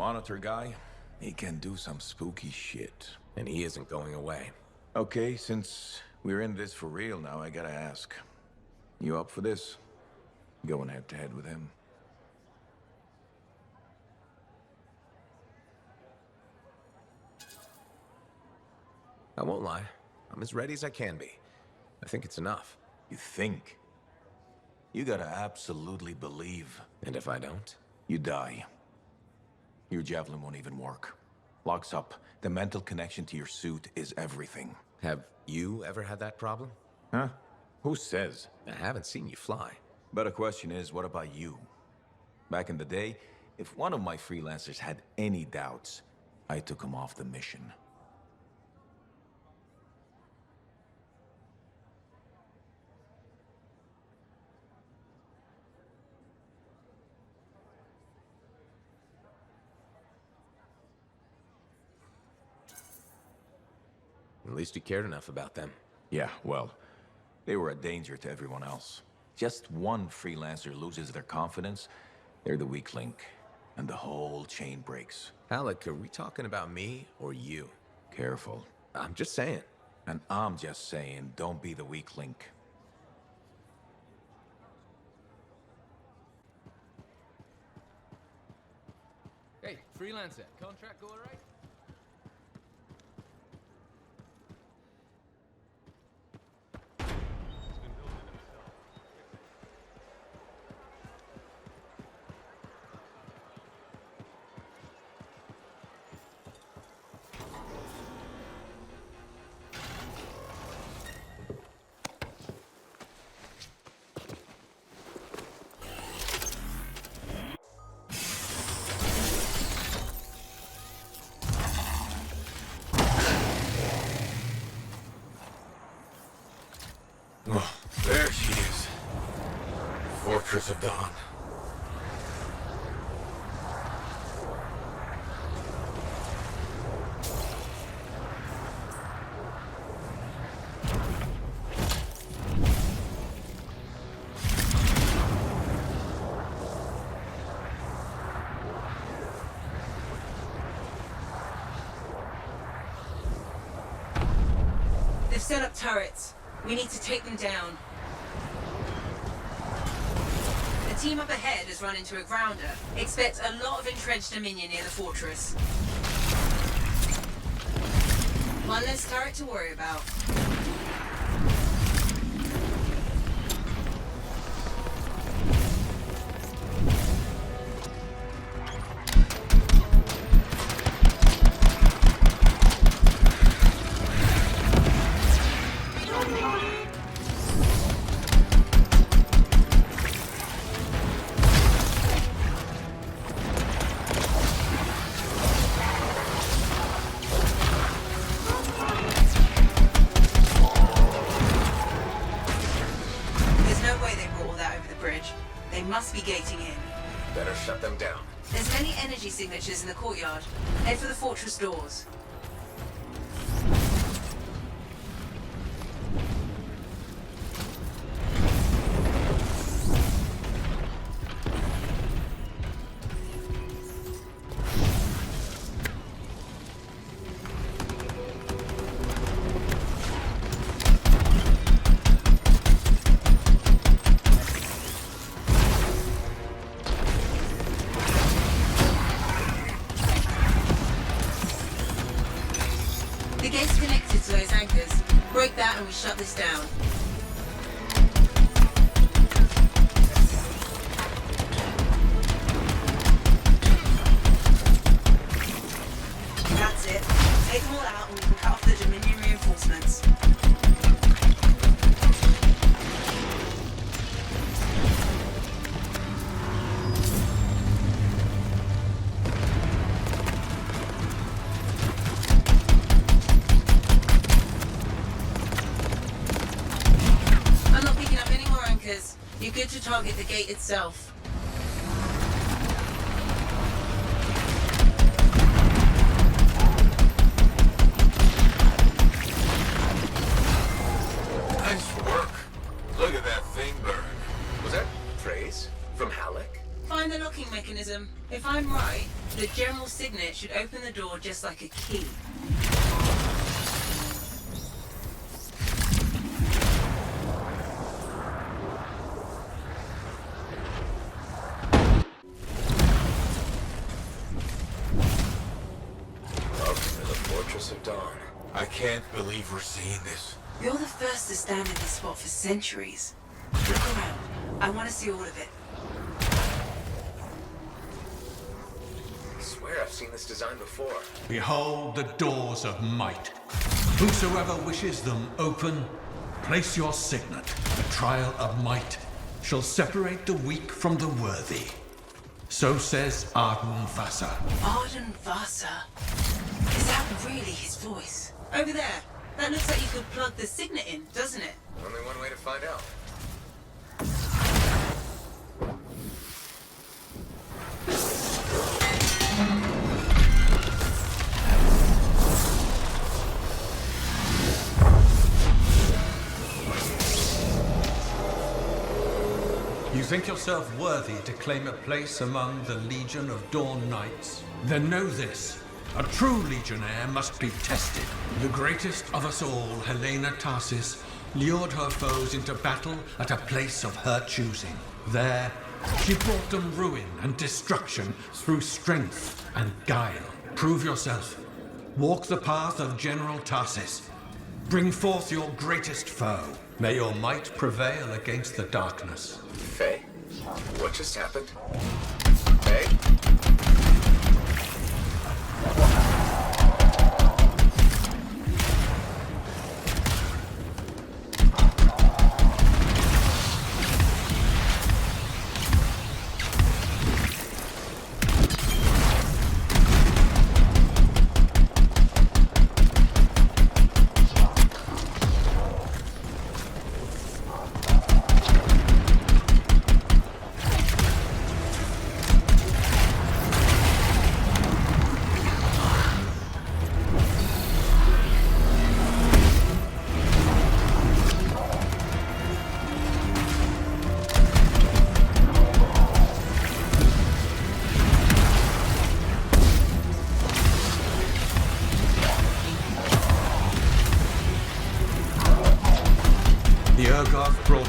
monitor guy, he can do some spooky shit. And he isn't going away. Okay, since we're in this for real now, I gotta ask. You up for this? Going head to head with him? I won't lie. I'm as ready as I can be. I think it's enough. You think? You gotta absolutely believe. And if I don't? You die. Your javelin won't even work. Locks up. The mental connection to your suit is everything. Have you ever had that problem? Huh? Who says? I haven't seen you fly. But the question is, what about you? Back in the day, if one of my freelancers had any doubts, I took him off the mission. At least you cared enough about them. Yeah, well, they were a danger to everyone else. Just one freelancer loses their confidence, they're the weak link, and the whole chain breaks. Alec, are we talking about me or you? Careful. I'm just saying. And I'm just saying, don't be the weak link. Hey, freelancer, contract go alright? Oh, there she is. Fortress of Dawn. They've set up turrets. We need to take them down. The team up ahead has run into a grounder. Expect a lot of entrenched Dominion near the fortress. One less turret to worry about. They must be gating in. Better shut them down. There's many energy signatures in the courtyard. Head for the fortress doors. The gate's connected to those anchors. Break that and we shut this down. That's it. Take them all out and we can cut off the Dominion reinforcements. You're good to target the gate itself. Nice work. Look at that thing burn. Was that praise from Alec? Find the locking mechanism. If I'm right, the General's signet should open the door just like a key. Welcome to the Fortress of Dawn. I can't believe we're seeing this. You're the first to stand in this spot for centuries. Look around. I want to see all of it. I swear I've seen this design before. Behold the doors of might. Whosoever wishes them open, place your signet. The trial of might shall separate the weak from the worthy. So says Arden Vasa. Arden Vasa. Is that really his voice? Over there. That looks like you could plug the signet in, doesn't it? Only one way to find out. You think yourself worthy to claim a place among the Legion of Dawn Knights? Then know this. A true legionnaire must be tested. The greatest of us all, Helena Tarsis, lured her foes into battle at a place of her choosing. There, she brought them ruin and destruction through strength and guile. Prove yourself. Walk the path of General Tarsis. Bring forth your greatest foe. May your might prevail against the darkness. Faye? What just happened? Faye?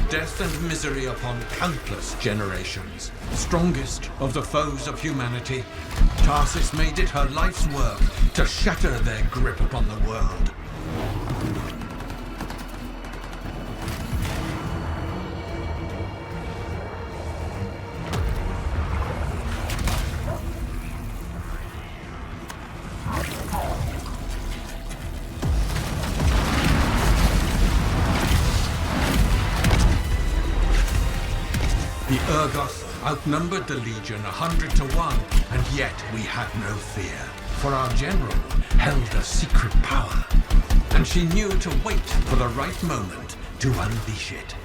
Death and misery upon countless generations. Strongest of the foes of humanity, Tarsis made it her life's work to shatter their grip upon the world. The Urgoth outnumbered the Legion 100 to 1, and yet we had no fear. For our general held a secret power, and she knew to wait for the right moment to unleash it.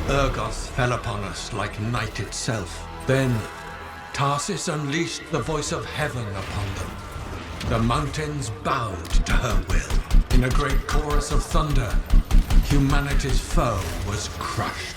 Urgoth fell upon us like night itself. Then, Tarsis unleashed the voice of heaven upon them. The mountains bowed to her will. In a great chorus of thunder, humanity's foe was crushed.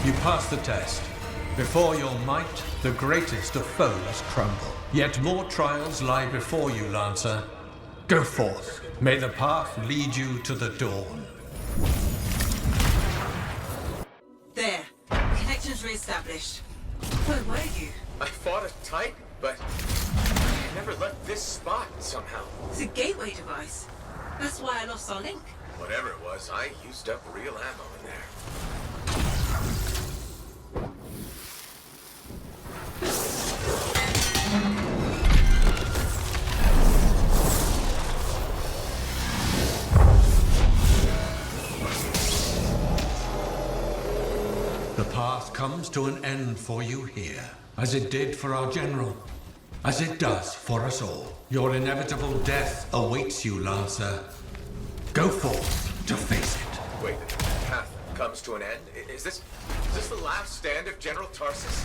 You passed the test. Before your might, the greatest of foes crumble. Yet more trials lie before you, Lancer. Go forth. May the path lead you to the dawn. There. Connections re-established. Where were you? I fought a Titan, but I never left this spot somehow. It's a gateway device. That's why I lost our link. Whatever it was, I used up real ammo in there. The path comes to an end for you here, as it did for our general, as it does for us all. Your inevitable death awaits you, Lancer. Go forth to face it. Wait, the path comes to an end? Is this the last stand of General Tarsus?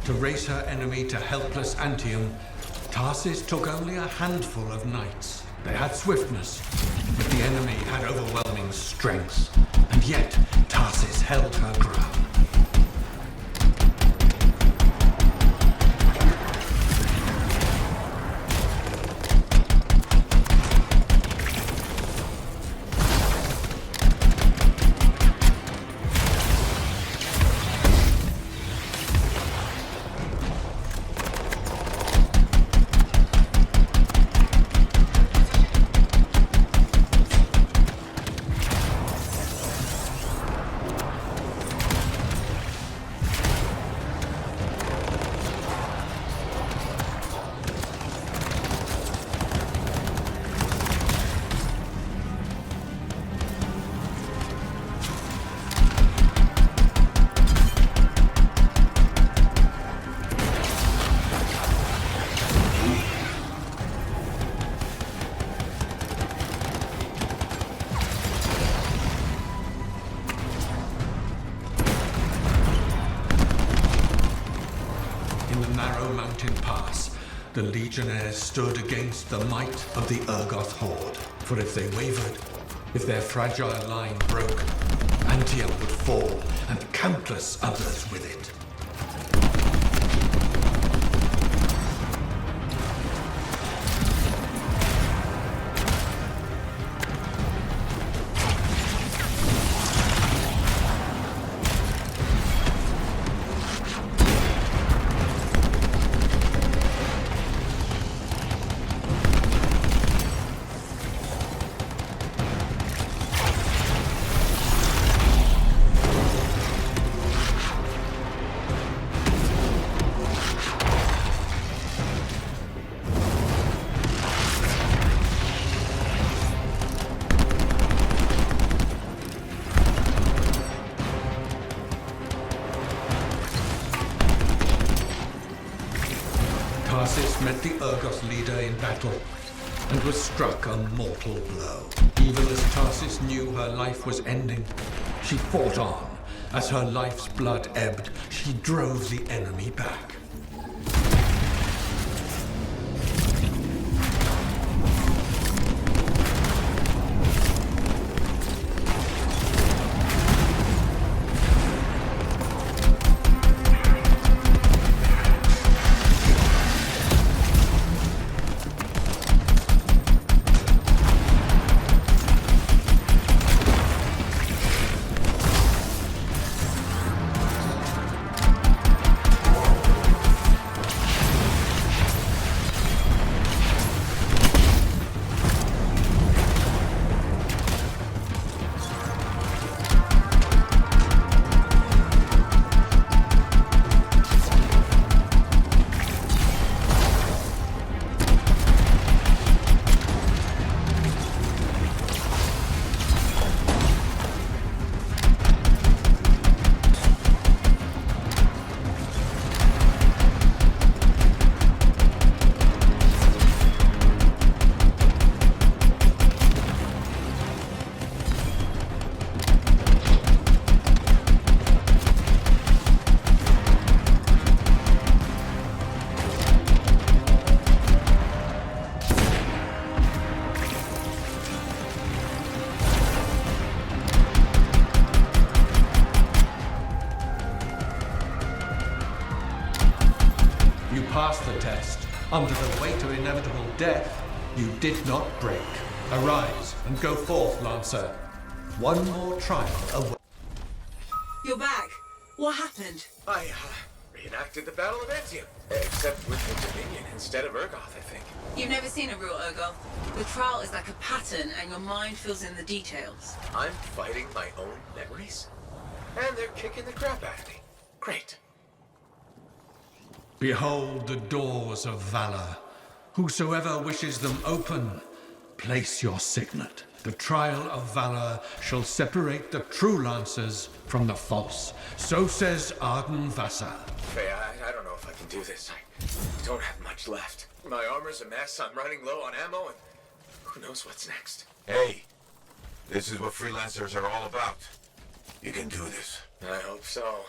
To race her enemy to helpless Anthem, Tarsis took only a handful of knights. They had swiftness, but the enemy had overwhelming strength. And yet, Tarsis held her ground. In the narrow mountain pass, the Legionnaires stood against the might of the Urgoth horde. For if they wavered, if their fragile line broke, Anthem would fall, and countless others with it. Tarsis met the Urgoth leader in battle and was struck a mortal blow. Even as Tarsis knew her life was ending, she fought on. As her life's blood ebbed, she drove the enemy back. the way to inevitable death, you did not break. Arise and go forth, Lancer. One more trial away. You're back. What happened? I reenacted the Battle of Anthem, except with the Dominion instead of Urgoth, I think. You've never seen a real Urgoth. The trial is like a pattern, and your mind fills in the details. I'm fighting my own memories, and they're kicking the crap out of me. Great. Behold the doors of valor. Whosoever wishes them open, place your signet. The trial of valor shall separate the true Lancers from the false. So says Arden Vassar. Faye, I don't know if I can do this. I don't have much left. My armor's a mess, I'm running low on ammo, and who knows what's next. Hey, this is what freelancers are all about. You can do this. I hope so.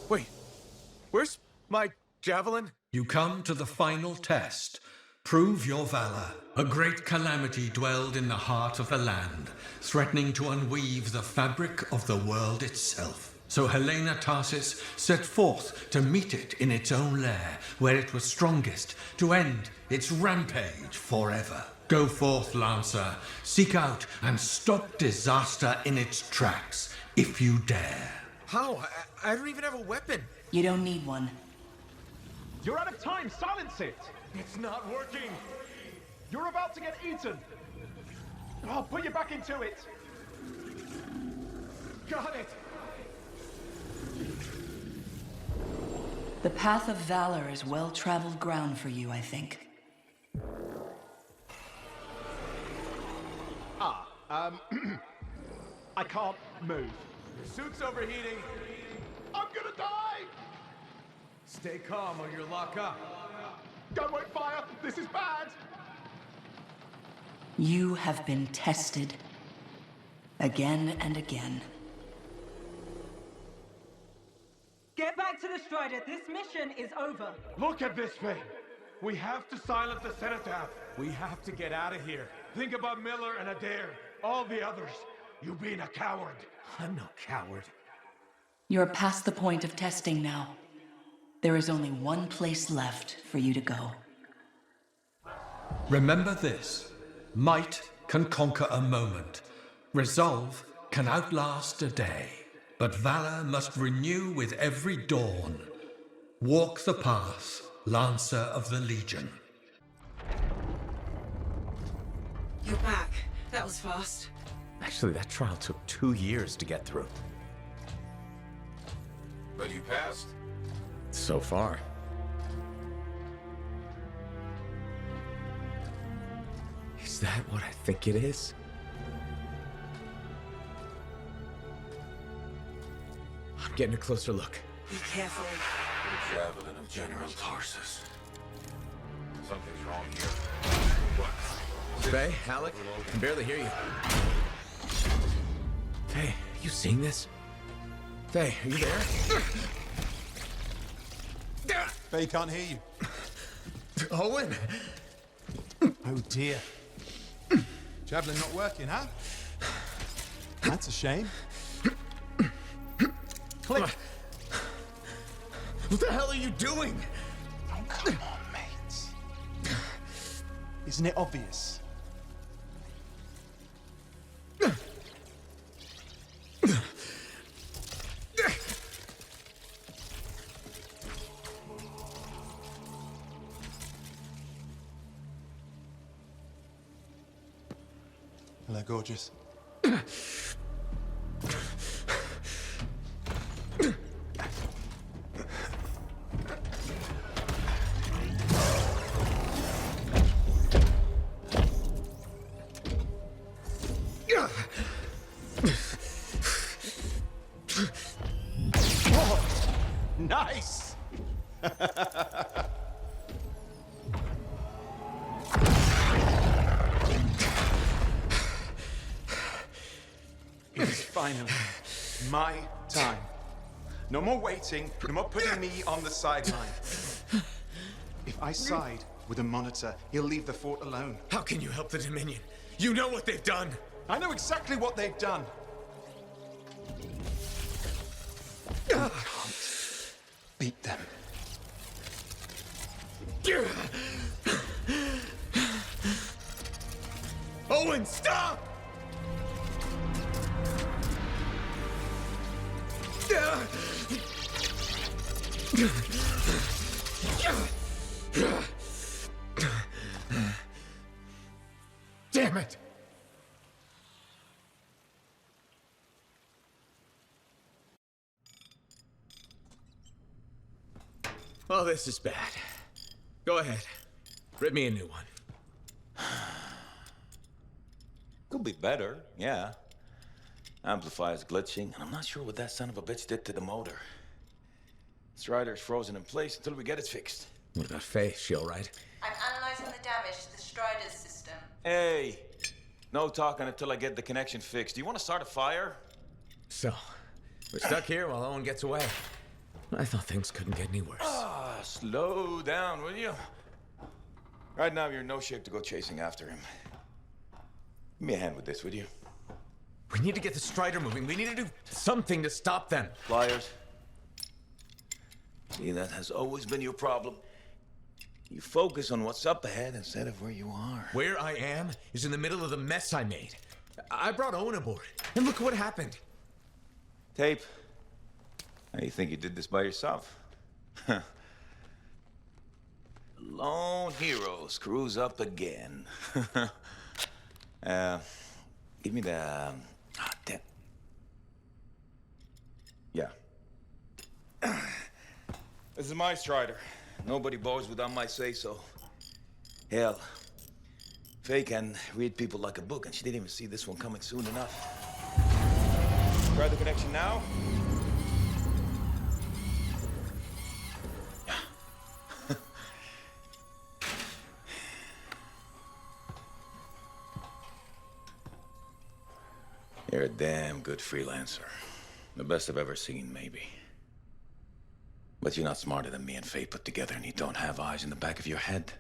Wait, where's my javelin? You come to the final test. Prove your valor. A great calamity dwelled in the heart of the land, threatening to unweave the fabric of the world itself. So Helena Tarsis set forth to meet it in its own lair, where it was strongest, to end its rampage forever. Go forth, Lancer. Seek out and stop disaster in its tracks, if you dare. How? I don't even have a weapon. You don't need one. You're out of time! Silence it! It's not working. You're about to get eaten! I'll put you back into it! Got it! The path of valor is well-traveled ground for you, I think. I can't move. Suit's overheating. I'm gonna die! Stay calm or you'll lock up. Gun won't fire! This is bad! You have been tested. Again and again. Get back to the Strider. This mission is over. Look at this thing! We have to silence the Cenotaph. We have to get out of here. Think about Miller and Adair. All the others. You being a coward. I'm no coward. You're past the point of testing now. There is only one place left for you to go. Remember this. Might can conquer a moment. Resolve can outlast a day. But valor must renew with every dawn. Walk the path, Lancer of the Legion. You're back. That was fast. Actually, that trial took 2 years to get through. But you passed. So far. Is that what I think it is? I'm getting a closer look. Be careful. The javelin of General Tarsus. Something's wrong here. What? Faye, Alec, I can barely hear you. Faye, are you seeing this? Faye, are you there? Faye can't hear you. Owen! Oh dear. Javelin not working, huh? That's a shame. Click. What the hell are you doing? Oh, come on, mates. Isn't it obvious? Hello, gorgeous. Nice! It is finally my time. No more waiting, no more putting me on the sideline. I side with the Monitor. He'll leave the fort alone. How can you help the Dominion? You know what they've done! I know exactly what they've done. We can't beat them. Owen, stop! Damn it! Well, this is bad. Go ahead. Rip me a new one. Could be better, yeah. Amplifier's glitching, and I'm not sure what that son of a bitch did to the motor. Strider's frozen in place until we get it fixed. What about Faye? She all right? I'm analyzing the damage to the Strider's system. Hey, no talking until I get the connection fixed. Do you want to start a fire? So, we're stuck here while Owen gets away. I thought things couldn't get any worse. Slow down, will you? Right now, you're in no shape to go chasing after him. Give me a hand with this, would you? We need to get the Strider moving. We need to do something to stop them. Flyers. See, that has always been your problem. You focus on what's up ahead instead of where you are. Where I am is in the middle of the mess I made. I brought Owen aboard, and look what happened. Tape. How do you think you did this by yourself? Lone hero screws up again. Give me the... damn. Yeah. This is my Strider. Nobody bows without my say-so. Hell, Faye can read people like a book, and she didn't even see this one coming soon enough. Try the connection now. You're a damn good freelancer. The best I've ever seen, maybe. But you're not smarter than me and Faye put together, and you don't have eyes in the back of your head.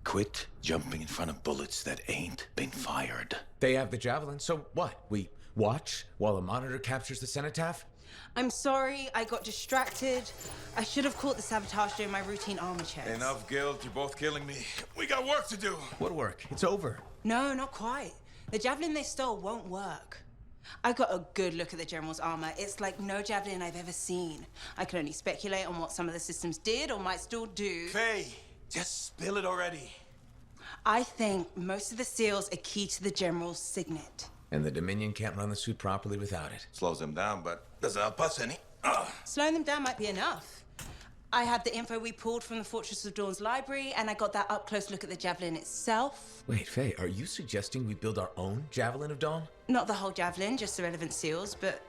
Quit jumping in front of bullets that ain't been fired. They have the Javelin, so what? We watch while the Monitor captures the Cenotaph? I'm sorry, I got distracted. I should have caught the sabotage during my routine armor checks. Enough guilt, you're both killing me. We got work to do. What work? It's over. No, not quite. The Javelin they stole won't work. I got a good look at the General's armor. It's like no Javelin I've ever seen. I can only speculate on what some of the systems did or might still do. Faye, just spill it already. I think most of the seals are key to the General's signet. And the Dominion can't run the suit properly without it. Slows them down, but doesn't help us any. Slowing them down might be enough. I have the info we pulled from the Fortress of Dawn's library, and I got that up-close look at the Javelin itself. Wait, Faye, are you suggesting we build our own Javelin of Dawn? Not the whole Javelin, just the relevant seals, but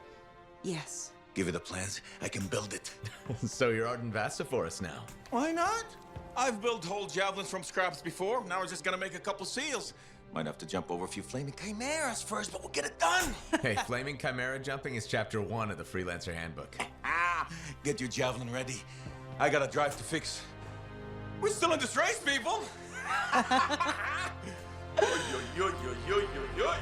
yes. Give me the plans, I can build it. So you're Arden Vassa for us now. Why not? I've built whole javelins from scraps before. Now we're just gonna make a couple seals. Might have to jump over a few flaming chimeras first, but we'll get it done. Hey, flaming chimera jumping is chapter 1 of the Freelancer Handbook. Get your javelin ready. I got a drive to fix. We're still in this race, people. Yo, yo, yo, yo, yo, yo, yo.